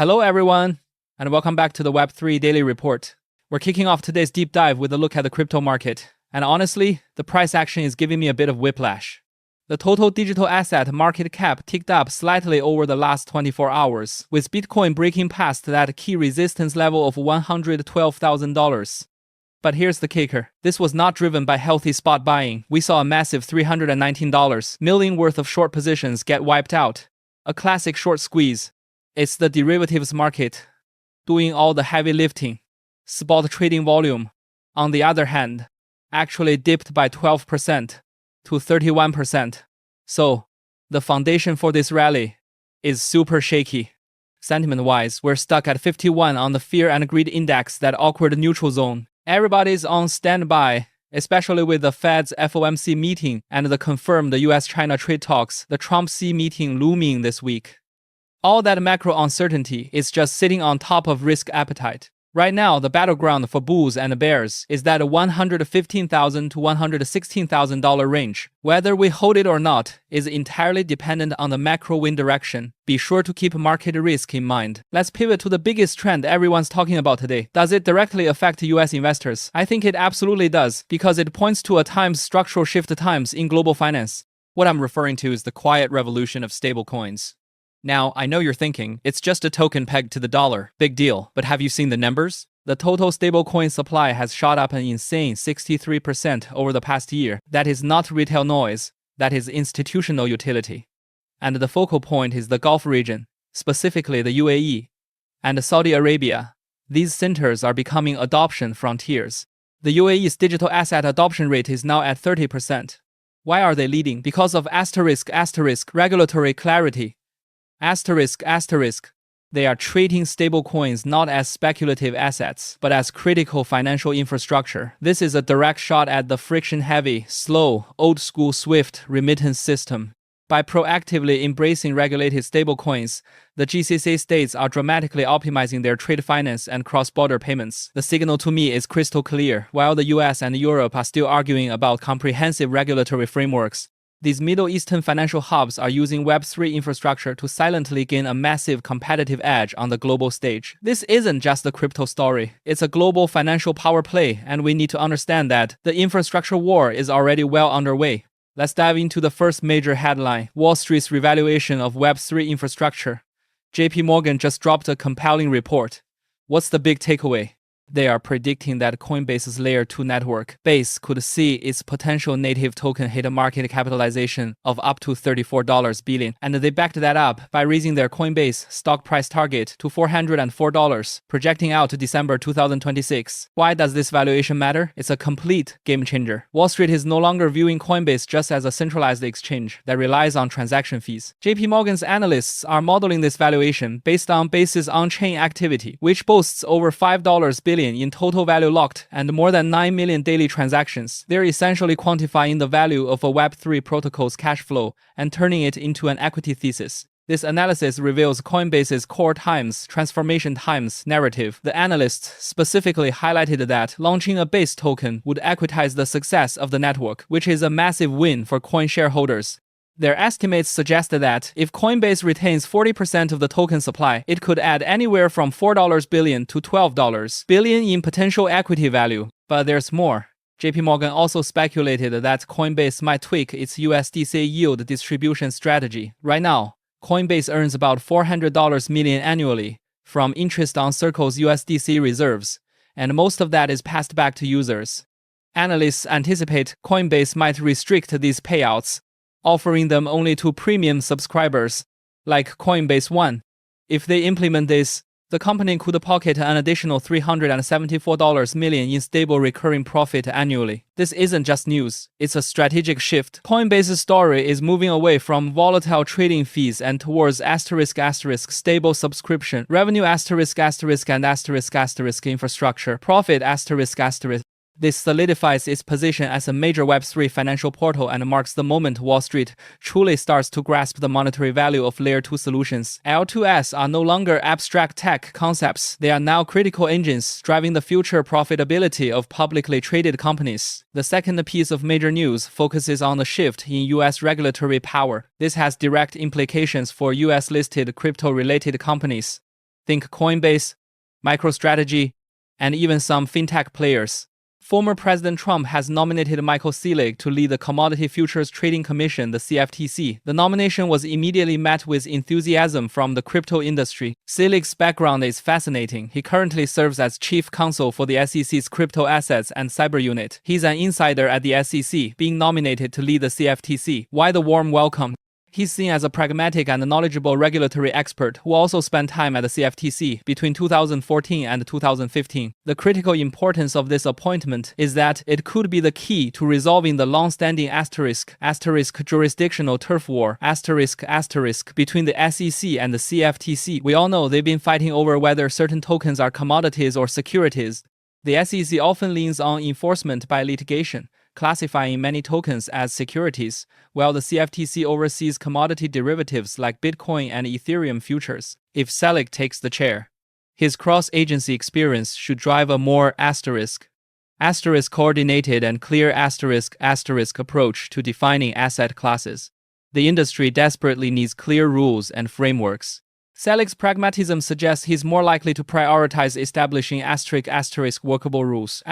Hello everyone, and welcome back to the Web3 Daily Report. We're kicking off today's deep dive with a look at the crypto market. And honestly, the price action is giving me a bit of whiplash. The total digital asset market cap ticked up slightly over the last 24 hours, with Bitcoin breaking past that key resistance level of $112,000. But here's the kicker. This was not driven by healthy spot buying. We saw a massive $319 million worth of short positions get wiped out. A classic short squeeze. It's the derivatives market doing all the heavy lifting. Spot trading volume, on the other hand, actually dipped by 12% to 31%. So, the foundation for this rally is super shaky. Sentiment-wise, we're stuck at 51 on the fear and greed index, that awkward neutral zone. Everybody's on standby, especially with the Fed's FOMC meeting and the confirmed US-China trade talks, the Trump-Xi meeting looming this week. All that macro uncertainty is just sitting on top of risk appetite. Right now, the battleground for bulls and bears is that $115,000 to $116,000 range. Whether we hold it or not is entirely dependent on the macro wind direction. Be sure to keep market risk in mind. Let's pivot to the biggest trend everyone's talking about today. Does it directly affect US investors? I think it absolutely does, because it points to a times structural shift times in global finance. What I'm referring to is the quiet revolution of stablecoins. Now, I know you're thinking, it's just a token pegged to the dollar. Big deal. But have you seen the numbers? The total stablecoin supply has shot up an insane 63% over the past year. That is not retail noise. That is institutional utility. And the focal point is the Gulf region, specifically the UAE and Saudi Arabia. These centers are becoming adoption frontiers. The UAE's digital asset adoption rate is now at 30%. Why are they leading? Because of *** regulatory clarity. They are treating stablecoins not as speculative assets, but as critical financial infrastructure. This is a direct shot at the friction-heavy, slow, old-school SWIFT remittance system. By proactively embracing regulated stablecoins, the GCC states are dramatically optimizing their trade finance and cross-border payments. The signal to me is crystal clear. While the US and Europe are still arguing about comprehensive regulatory frameworks, these Middle Eastern financial hubs are using Web3 infrastructure to silently gain a massive competitive edge on the global stage. This isn't just a crypto story. It's a global financial power play, and we need to understand that the infrastructure war is already well underway. Let's dive into the first major headline: Wall Street's revaluation of Web3 infrastructure. JPMorgan just dropped a compelling report. What's the big takeaway? They are predicting that Coinbase's Layer 2 network, Base, could see its potential native token hit a market capitalization of up to $34 billion, and they backed that up by raising their Coinbase stock price target to $404, projecting out to December 2026. Why does this valuation matter? It's a complete game changer. Wall Street is no longer viewing Coinbase just as a centralized exchange that relies on transaction fees. JPMorgan's analysts are modeling this valuation based on Base's on-chain activity, which boasts over $5 billion in total value locked and more than 9 million daily transactions. They're essentially quantifying the value of a Web3 protocol's cash flow and turning it into an equity thesis. This analysis reveals Coinbase's core times, transformation times narrative. The analysts specifically highlighted that launching a Base token would equitize the success of the network, which is a massive win for coin shareholders. Their estimates suggested that if Coinbase retains 40% of the token supply, it could add anywhere from $4 billion to $12 billion in potential equity value. But there's more. JPMorgan also speculated that Coinbase might tweak its USDC yield distribution strategy. Right now, Coinbase earns about $400 million annually from interest on Circle's USDC reserves, and most of that is passed back to users. Analysts anticipate Coinbase might restrict these payouts, offering them only to premium subscribers, like Coinbase One. If they implement this, the company could pocket an additional $374 million in stable recurring profit annually. This isn't just news, it's a strategic shift. Coinbase's story is moving away from volatile trading fees and towards *** stable subscription, revenue *** and *** infrastructure, profit ***. This solidifies its position as a major Web3 financial portal and marks the moment Wall Street truly starts to grasp the monetary value of Layer 2 solutions. L2s are no longer abstract tech concepts. They are now critical engines driving the future profitability of publicly traded companies. The second piece of major news focuses on the shift in US regulatory power. This has direct implications for US-listed crypto-related companies. Think Coinbase, MicroStrategy, and even some fintech players. Former President Trump has nominated Michael Selig to lead the Commodity Futures Trading Commission, the CFTC. The nomination was immediately met with enthusiasm from the crypto industry. Selig's background is fascinating. He currently serves as chief counsel for the SEC's Crypto Assets and Cyber Unit. He's an insider at the SEC, being nominated to lead the CFTC. Why the warm welcome? He's seen as a pragmatic and knowledgeable regulatory expert who also spent time at the CFTC between 2014 and 2015. The critical importance of this appointment is that it could be the key to resolving the long-standing asterisk jurisdictional turf war between the SEC and the CFTC. We all know they've been fighting over whether certain tokens are commodities or securities. The SEC often leans on enforcement by litigation, classifying many tokens as securities, while the CFTC oversees commodity derivatives like Bitcoin and Ethereum futures. If Selig takes the chair, his cross-agency experience should drive a more coordinated and clear approach to defining asset classes. The industry desperately needs clear rules and frameworks. Selig's pragmatism suggests he's more likely to prioritize establishing workable rules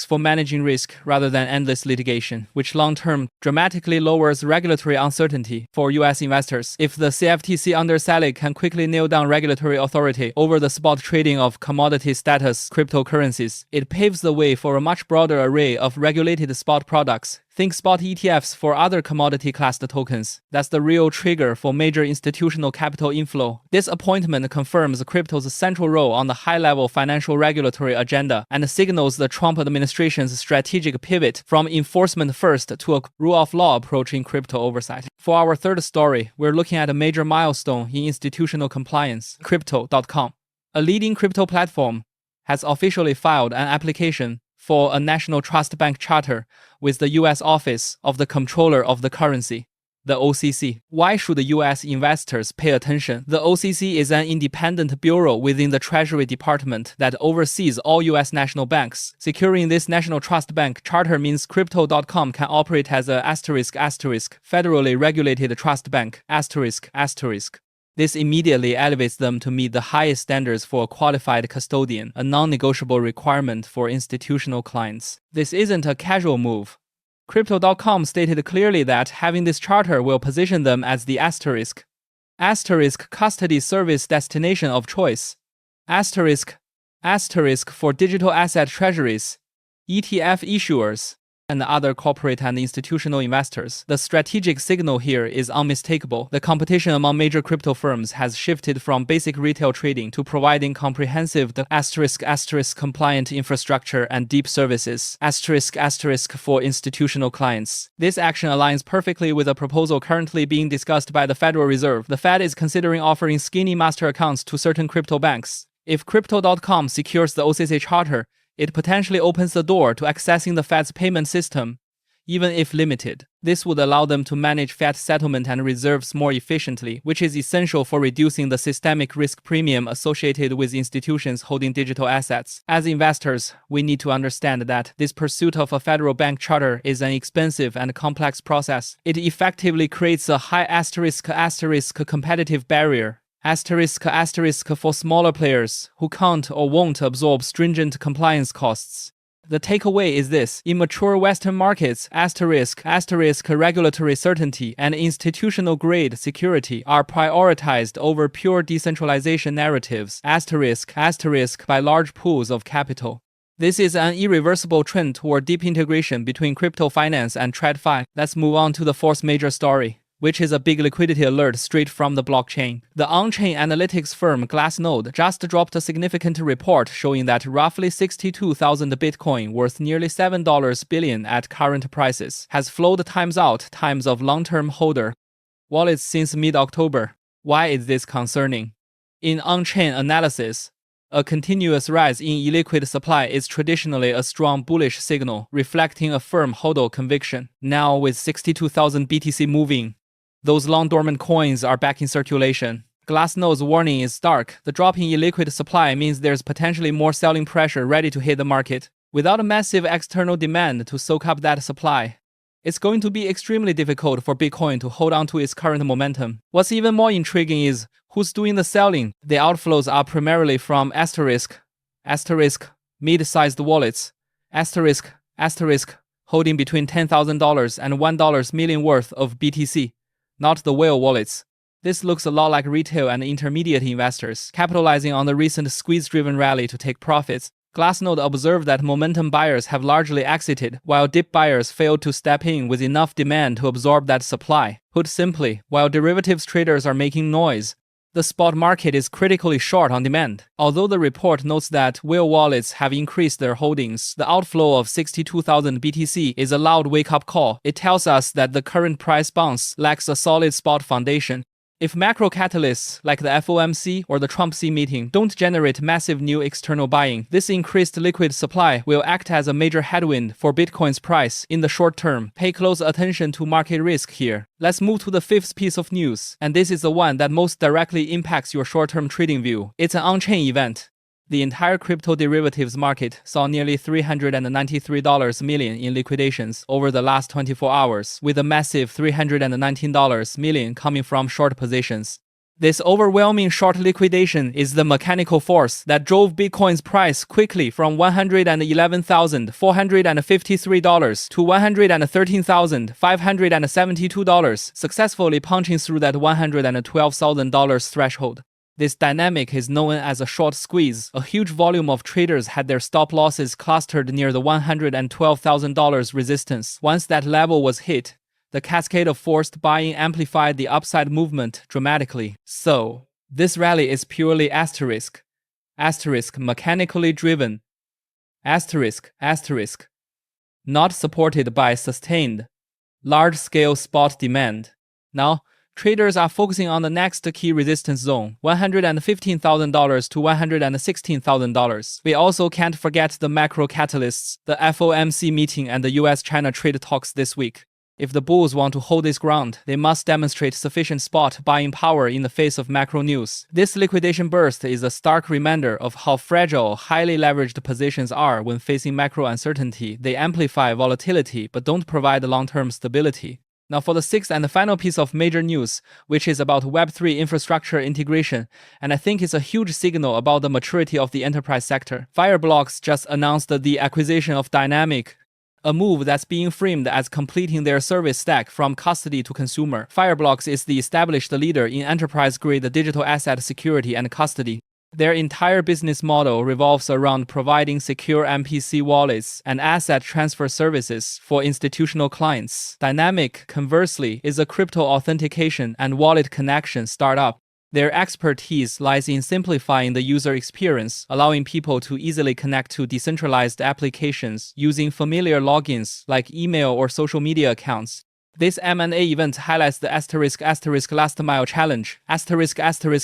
for managing risk rather than endless litigation, which long-term dramatically lowers regulatory uncertainty for U.S. investors. If the CFTC under Selig can quickly nail down regulatory authority over the spot trading of commodity status cryptocurrencies, it paves the way for a much broader array of regulated spot products. Think spot ETFs for other commodity-classed tokens. That's the real trigger for major institutional capital inflow. This appointment confirms crypto's central role on the high-level financial regulatory agenda and signals the Trump administration's strategic pivot from enforcement first to a rule-of-law approach in crypto oversight. For our third story, we're looking at a major milestone in institutional compliance. Crypto.com, a leading crypto platform, has officially filed an application for a national trust bank charter with the U.S. Office of the Comptroller of the Currency, the OCC. Why should U.S. investors pay attention? The OCC is an independent bureau within the Treasury Department that oversees all U.S. national banks. Securing this national trust bank charter means Crypto.com can operate as a federally regulated trust bank. This immediately elevates them to meet the highest standards for a qualified custodian, a non-negotiable requirement for institutional clients. This isn't a casual move. Crypto.com stated clearly that having this charter will position them as the custody service destination of choice. For digital asset treasuries, ETF issuers, and other corporate and institutional investors. The strategic signal here is unmistakable. The competition among major crypto firms has shifted from basic retail trading to providing comprehensive compliant infrastructure and deep services for institutional clients. This action aligns perfectly with a proposal currently being discussed by the Federal Reserve. The Fed is considering offering skinny master accounts to certain crypto banks. If Crypto.com secures the OCC charter, it potentially opens the door to accessing the Fed's payment system, even if limited. This would allow them to manage fiat settlement and reserves more efficiently, which is essential for reducing the systemic risk premium associated with institutions holding digital assets. As investors, we need to understand that this pursuit of a federal bank charter is an expensive and complex process. It effectively creates a high competitive barrier. For smaller players who can't or won't absorb stringent compliance costs. The takeaway is this: in mature Western markets, regulatory certainty and institutional-grade security are prioritized over pure decentralization narratives, by large pools of capital. This is an irreversible trend toward deep integration between crypto finance and TradFi. Let's move on to the fourth major story, which is a big liquidity alert straight from the blockchain. The on-chain analytics firm Glassnode just dropped a significant report showing that roughly 62,000 Bitcoin, worth nearly $7 billion at current prices, has flowed times of long-term holder wallets since mid-October. Why is this concerning? In on-chain analysis, a continuous rise in illiquid supply is traditionally a strong bullish signal, reflecting a firm hodl conviction. Now, with 62,000 BTC moving, those long-dormant coins are back in circulation. Glassnode's warning is stark. The drop in illiquid supply means there's potentially more selling pressure ready to hit the market. Without a massive external demand to soak up that supply, it's going to be extremely difficult for Bitcoin to hold on to its current momentum. What's even more intriguing is Who's doing the selling? The outflows are primarily from mid-sized wallets, holding between $10,000 and $1 million worth of BTC, not the whale wallets. This looks a lot like retail and intermediate investors, capitalizing on the recent squeeze-driven rally to take profits. Glassnode observed that momentum buyers have largely exited, while dip buyers failed to step in with enough demand to absorb that supply. Put simply, while derivatives traders are making noise, the spot market is critically short on demand. Although the report notes that whale wallets have increased their holdings, the outflow of 62,000 BTC is a loud wake-up call. It tells us that the current price bounce lacks a solid spot foundation. If macro catalysts like the FOMC or the Trump C meeting don't generate massive new external buying, this increased liquid supply will act as a major headwind for Bitcoin's price in the short term. Pay close attention to market risk here. Let's move to the fifth piece of news, and this is the one that most directly impacts your short-term trading view. It's an on-chain event. The entire crypto derivatives market saw nearly $393 million in liquidations over the last 24 hours, with a massive $319 million coming from short positions. This overwhelming short liquidation is the mechanical force that drove Bitcoin's price quickly from $111,453 to $113,572, successfully punching through that $112,000 threshold. This dynamic is known as a short squeeze. A huge volume of traders had their stop losses clustered near the $112,000 resistance. Once that level was hit, the cascade of forced buying amplified the upside movement dramatically. So, this rally is purely mechanically driven, not supported by sustained, large-scale spot demand. Now, traders are focusing on the next key resistance zone, $115,000 to $116,000. We also can't forget the macro catalysts, the FOMC meeting and the US-China trade talks this week. If the bulls want to hold this ground, they must demonstrate sufficient spot buying power in the face of macro news. This liquidation burst is a stark reminder of how fragile, highly leveraged positions are when facing macro uncertainty. They amplify volatility but don't provide long-term stability. Now for the sixth and final piece of major news, which is about Web3 infrastructure integration, and I think it's a huge signal about the maturity of the enterprise sector. Fireblocks just announced the acquisition of Dynamic, a move that's being framed as completing their service stack from custody to consumer. Fireblocks is the established leader in enterprise-grade digital asset security and custody. Their entire business model revolves around providing secure MPC wallets and asset transfer services for institutional clients. Dynamic, conversely, is a crypto authentication and wallet connection startup. Their expertise lies in simplifying the user experience, allowing people to easily connect to decentralized applications using familiar logins like email or social media accounts. This M&A event highlights the *** last mile challenge, ***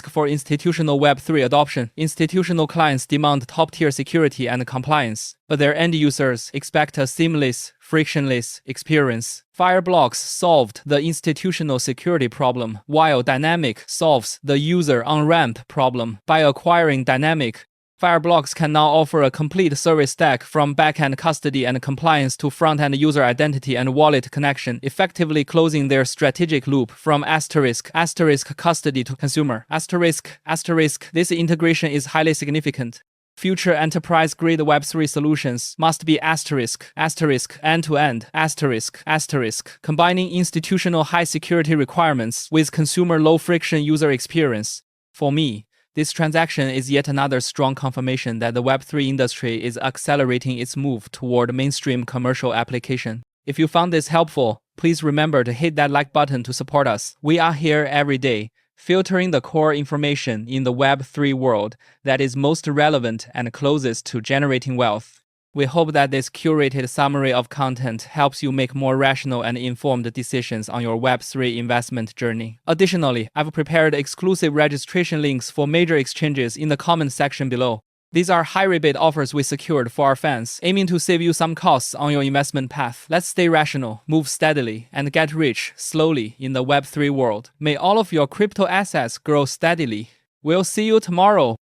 for institutional Web3 adoption. Institutional clients demand top-tier security and compliance, but their end users expect a seamless, frictionless experience. Fireblocks solved the institutional security problem, while Dynamic solves the user on-ramp problem. By acquiring Dynamic, Fireblocks can now offer a complete service stack from back-end custody and compliance to front-end user identity and wallet connection, effectively closing their strategic loop from ** custody to consumer. **, this integration is highly significant. Future enterprise-grade Web3 solutions must be **, end-to-end, **, combining institutional high-security requirements with consumer low-friction user experience. For me, this transaction is yet another strong confirmation that the Web3 industry is accelerating its move toward mainstream commercial application. If you found this helpful, please remember to hit that like button to support us. We are here every day, filtering the core information in the Web3 world that is most relevant and closest to generating wealth. We hope that this curated summary of content helps you make more rational and informed decisions on your Web3 investment journey. Additionally, I've prepared exclusive registration links for major exchanges in the comment section below. These are high rebate offers we secured for our fans, aiming to save you some costs on your investment path. Let's stay rational, move steadily, and get rich slowly in the Web3 world. May all of your crypto assets grow steadily. We'll see you tomorrow.